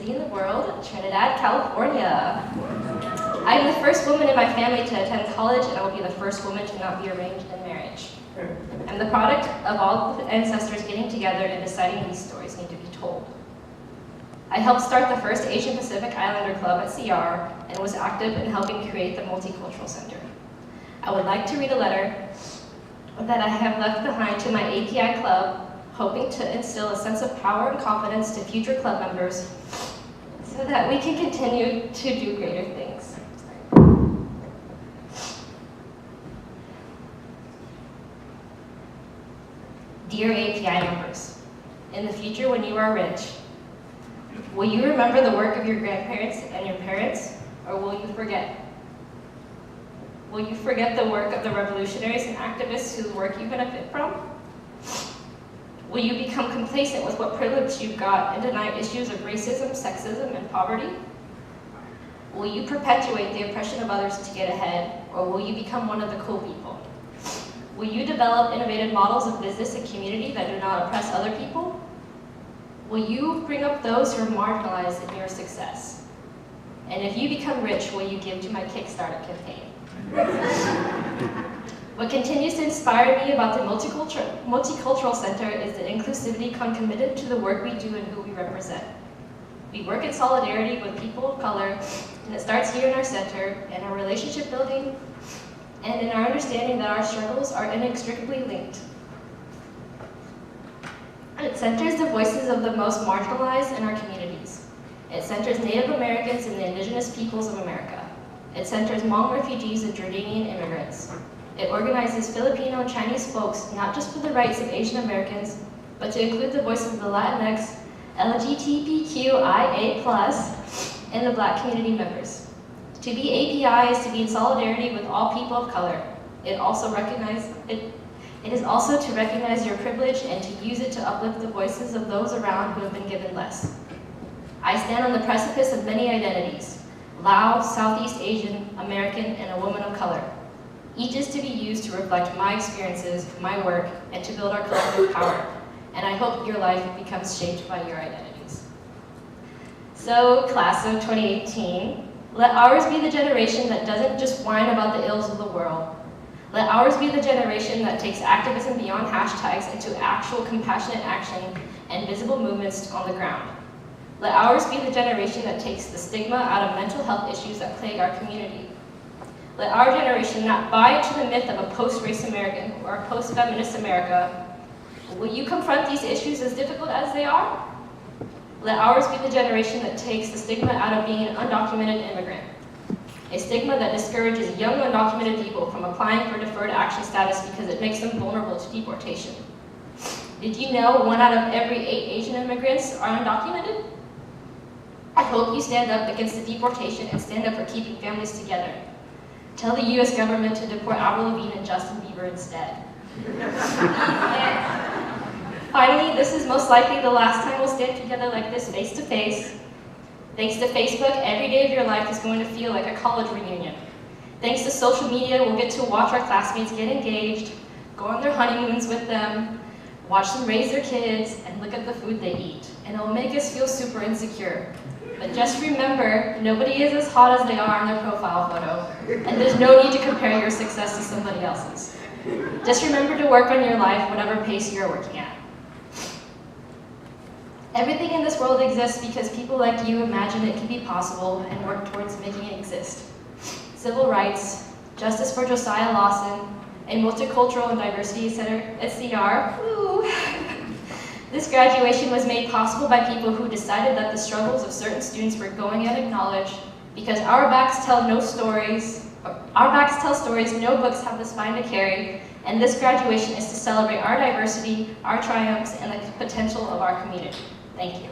city in the world, Trinidad, California. I'm the first woman in my family to attend college, and I will be the first woman to not be arranged in marriage. I'm the product of all the ancestors getting together and deciding these stories need to be told. I helped start the first Asian Pacific Islander Club at CR and was active in helping create the MultiCultural Center. I would like to read a letter that I have left behind to my API club, hoping to instill a sense of power and confidence to future club members so that we can continue to do greater things. Dear API members, in the future when you are rich, will you remember the work of your grandparents and your parents, or will you forget? Will you forget the work of the revolutionaries and activists whose work you benefit from? Will you become complacent with what privilege you've got and deny issues of racism, sexism, and poverty? Will you perpetuate the oppression of others to get ahead, or will you become one of the cool people? Will you develop innovative models of business and community that do not oppress other people? Will you bring up those who are marginalized in your success? And if you become rich, will you give to my Kickstarter campaign? What continues to inspire me about the MultiCultural Center is the inclusivity concomitant to the work we do and who we represent. We work in solidarity with people of color, and it starts here in our center, in our relationship building, and in our understanding that our struggles are inextricably linked. It centers the voices of the most marginalized in our communities. It centers Native Americans and the indigenous peoples of America. It centers Hmong refugees and Jordanian immigrants. It organizes Filipino and Chinese folks, not just for the rights of Asian Americans, but to include the voices of the Latinx, LGBTQIA+, and the Black community members. To be API is to be in solidarity with all people of color. It is also to recognize your privilege and to use it to uplift the voices of those around who have been given less. I stand on the precipice of many identities: Lao, Southeast Asian, American, and a woman of color. Each is to be used to reflect my experiences, my work, and to build our collective power. And I hope your life becomes shaped by your identities. So, class of 2018, let ours be the generation that doesn't just whine about the ills of the world. Let ours be the generation that takes activism beyond hashtags into actual compassionate action and visible movements on the ground. Let ours be the generation that takes the stigma out of mental health issues that plague our community. Let our generation not buy into the myth of a post-race American or a post-feminist America. Will you confront these issues as difficult as they are? Let ours be the generation that takes the stigma out of being an undocumented immigrant. A stigma that discourages young undocumented people from applying for deferred action status because it makes them vulnerable to deportation. Did you know 1 out of every 8 Asian immigrants are undocumented? I hope you stand up against the deportation and stand up for keeping families together. Tell the US government to deport Avril Lavigne and Justin Bieber instead. Finally, this is most likely the last time we'll stand together like this face to face. Thanks to Facebook, every day of your life is going to feel like a college reunion. Thanks to social media, we'll get to watch our classmates get engaged, go on their honeymoons with them, watch them raise their kids, and look at the food they eat. And it'll make us feel super insecure. But just remember, nobody is as hot as they are in their profile photo, and there's no need to compare your success to somebody else's. Just remember to work on your life, whatever pace you're working at. Everything in this world exists because people like you imagine it can be possible and work towards making it exist. Civil rights, justice for Josiah Lawson, a multicultural and diversity center at CR. Woo. This graduation was made possible by people who decided that the struggles of certain students were going unacknowledged because our backs tell stories no books have the spine to carry, and this graduation is to celebrate our diversity, our triumphs, and the potential of our community. Thank you.